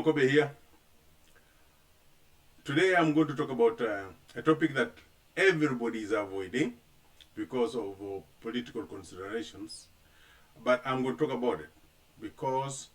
Kobe here. Today I'm going to talk about a topic that everybody is avoiding because of political considerations. But I'm going to talk about it because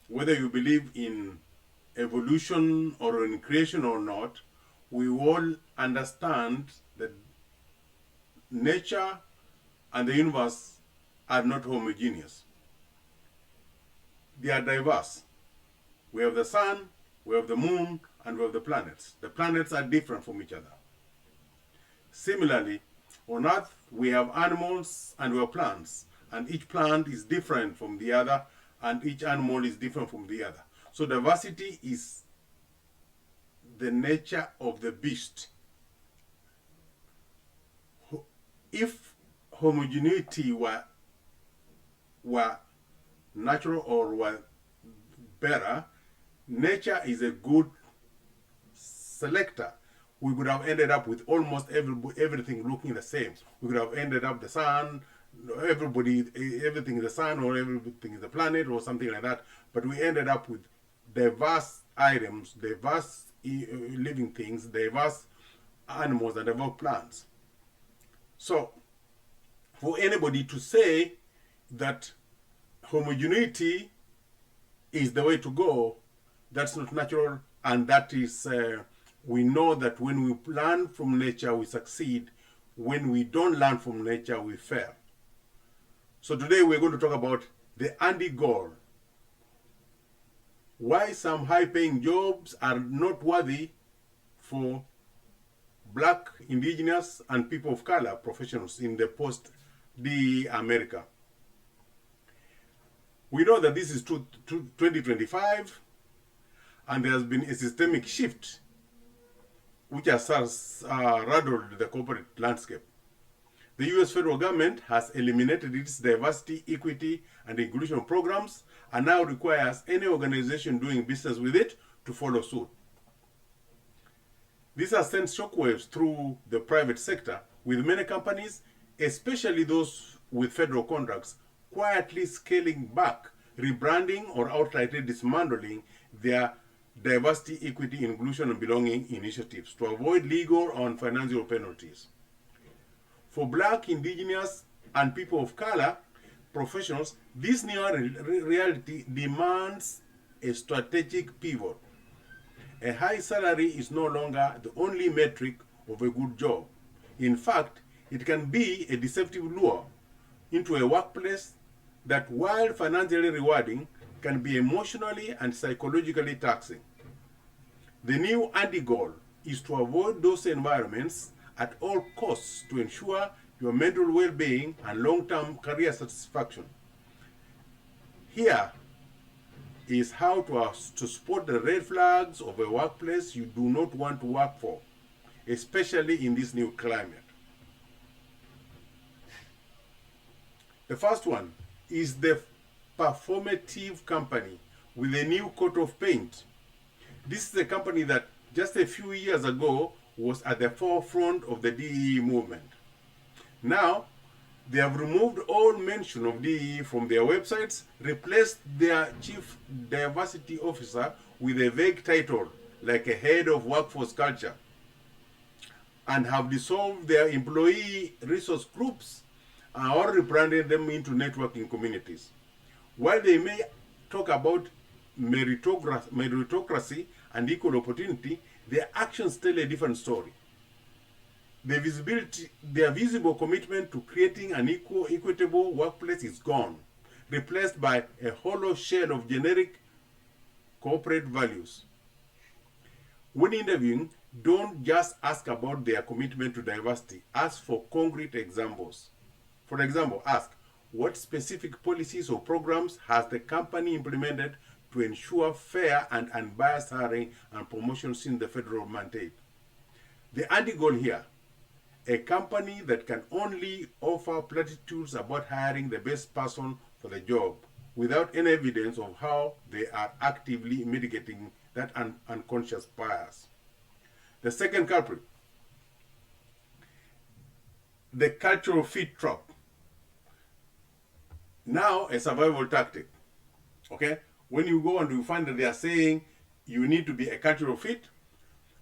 whether you believe in evolution or in creation or not, we all understand that nature and the universe are not homogeneous. They are diverse. We have the sun, we have the moon, and we have the planets. The planets are different from each other. Similarly, on Earth, we have animals and we have plants. And each plant is different from the other, and each animal is different from the other. So diversity is the nature of the beast. If homogeneity were natural or were better, nature is a good selector. We would have ended up with almost everything looking the same. We could have ended up the sun, everything is the sun, or everything is the planet, or something like that. But we ended up with diverse items, diverse living things, diverse animals, and diverse plants. So, for anybody to say that homogeneity is the way to go, that's not natural, and that is, we know that when we learn from nature, we succeed. When we don't learn from nature, we fail. So today we're going to talk about the anti-goal. Why some high-paying jobs are not worthy for Black, Indigenous, and people of color professionals in the post-DEI America. We know that this is 2025, and there has been a systemic shift which has rattled the corporate landscape. The US federal government has eliminated its diversity, equity, and inclusion programs and now requires any organization doing business with it to follow suit. This has sent shockwaves through the private sector, with many companies, especially those with federal contracts, quietly scaling back, rebranding, or outrightly dismantling their diversity, equity, inclusion, and belonging initiatives to avoid legal and financial penalties. For Black, Indigenous, and people of color professionals, this new reality demands a strategic pivot. A high salary is no longer the only metric of a good job. In fact, it can be a deceptive lure into a workplace that, while financially rewarding, can be emotionally and psychologically taxing. The new anti-goal is to avoid those environments at all costs to ensure your mental well-being and long-term career satisfaction. Here is how to spot the red flags of a workplace you do not want to work for, especially in this new climate. The first one is the performative company with a new coat of paint. This is a company that just a few years ago was at the forefront of the DEI movement. Now, they have removed all mention of DEI from their websites, replaced their chief diversity officer with a vague title like a head of workforce culture, and have dissolved their employee resource groups or rebranded them into networking communities. While they may talk about meritocracy and equal opportunity, their actions tell a different story. Their visible commitment to creating an equitable workplace is gone, replaced by a hollow shell of generic corporate values. When interviewing, don't just ask about their commitment to diversity. Ask for concrete examples. For example, ask, what specific policies or programs has the company implemented to ensure fair and unbiased hiring and promotion since the federal mandate? The anti-goal here, a company that can only offer platitudes about hiring the best person for the job without any evidence of how they are actively mitigating that unconscious bias. The second culprit, the cultural fit trap. Now a survival tactic. Okay? When you go and you find that they are saying you need to be a cultural fit.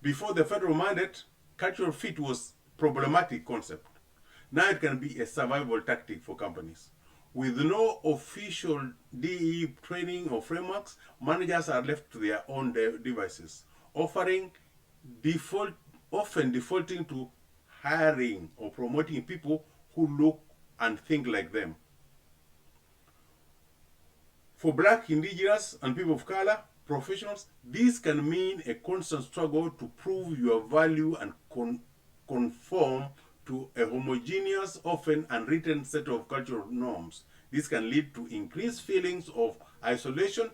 Before the federal mandate, cultural fit was a problematic concept. Now it can be a survival tactic for companies. With no official DE training or frameworks, managers are left to their own devices, often defaulting to hiring or promoting people who look and think like them. For Black, Indigenous, and people of color professionals, this can mean a constant struggle to prove your value and conform to a homogeneous, often unwritten set of cultural norms. This can lead to increased feelings of isolation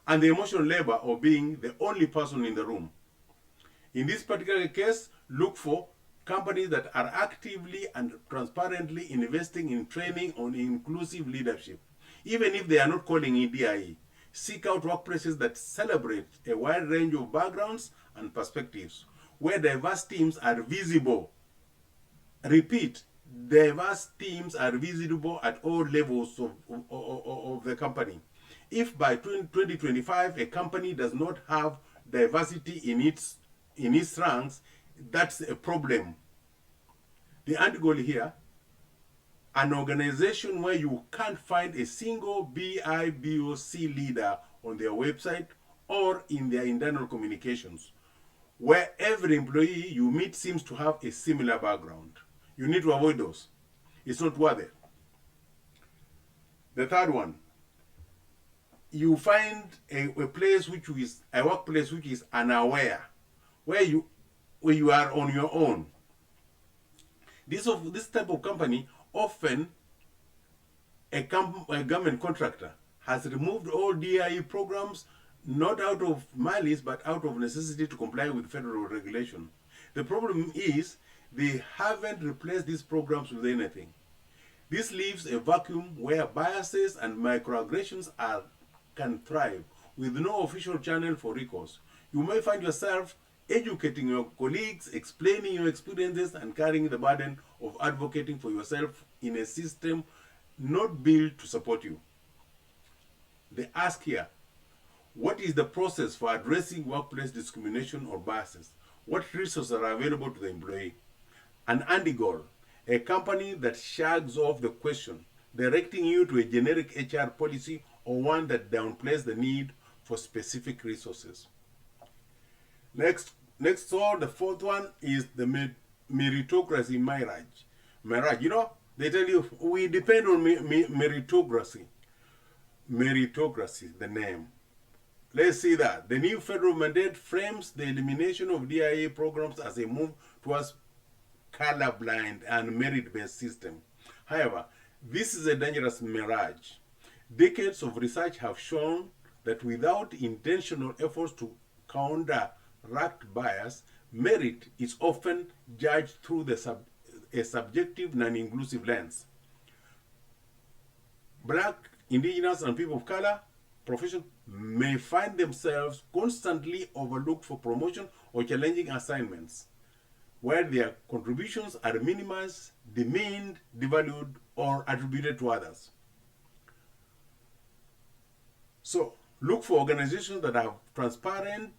and the emotional labor of being the only person in the room. In this particular case, look for companies that are actively and transparently investing in training on inclusive leadership. Even if they are not calling it DIE, seek out workplaces that celebrate a wide range of backgrounds and perspectives, where diverse teams are visible. Repeat, diverse teams are visible at all levels of the company. If by 2025 a company does not have diversity in its ranks, that's a problem. The end goal here, an organization where you can't find a single BIPOC leader on their website or in their internal communications, where every employee you meet seems to have a similar background. You need to avoid those. It's not worth it. The third one, you find a workplace which is unaware, where you are on your own. This type of company, often a government contractor, has removed all DIE programs, not out of malice, but out of necessity to comply with federal regulation. The problem is they haven't replaced these programs with anything. This leaves a vacuum where biases and microaggressions can thrive with no official channel for recourse. You may find yourself educating your colleagues, explaining your experiences, and carrying the burden of advocating for yourself in a system not built to support you. The ask here, what is the process for addressing workplace discrimination or biases? What resources are available to the employee? An anti-goal, a company that shrugs off the question, directing you to a generic HR policy or one that downplays the need for specific resources. Next, the fourth one is the meritocracy mirage. You know, they tell you we depend on meritocracy. Meritocracy, the name. Let's see that. The new federal mandate frames the elimination of DIA programs as a move towards colorblind and merit-based system. However, this is a dangerous mirage. Decades of research have shown that without intentional efforts to counteract bias, merit is often judged through a subjective, non-inclusive lens. Black, Indigenous, and people of color professionals may find themselves constantly overlooked for promotion or challenging assignments, where their contributions are minimized, demeaned, devalued, or attributed to others. So, look for organizations that have transparent,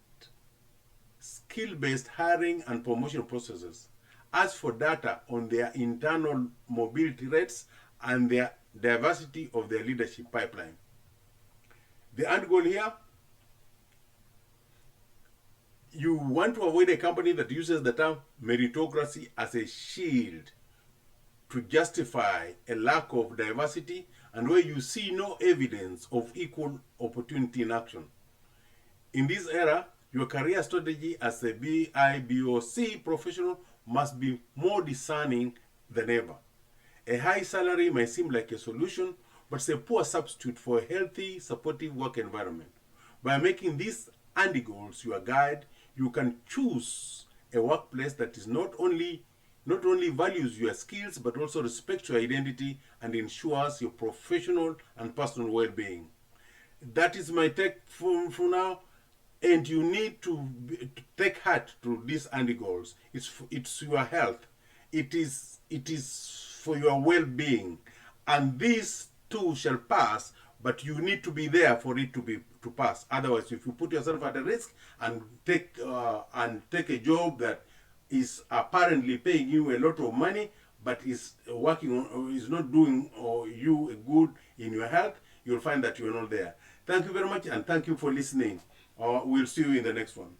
skill-based hiring and promotion processes. Ask for data on their internal mobility rates and their diversity of their leadership pipeline. The end goal here, you want to avoid a company that uses the term meritocracy as a shield to justify a lack of diversity and where you see no evidence of equal opportunity in action. In this era, your career strategy as a BIPOC professional must be more discerning than ever. A high salary may seem like a solution, but it's a poor substitute for a healthy, supportive work environment. By making these end goals your guide, you can choose a workplace that is not only values your skills, but also respects your identity and ensures your professional and personal well-being. That is my take for now, and you need to take heart to these end goals. It's your health. It is for your well-being, and these too shall pass, but you need to be there for it to pass. Otherwise, if you put yourself at a risk and take a job that is apparently paying you a lot of money, but is working on, is not doing you a good in your health, you'll find that you're not there. Thank you very much, and thank you for listening. We'll see you in the next one.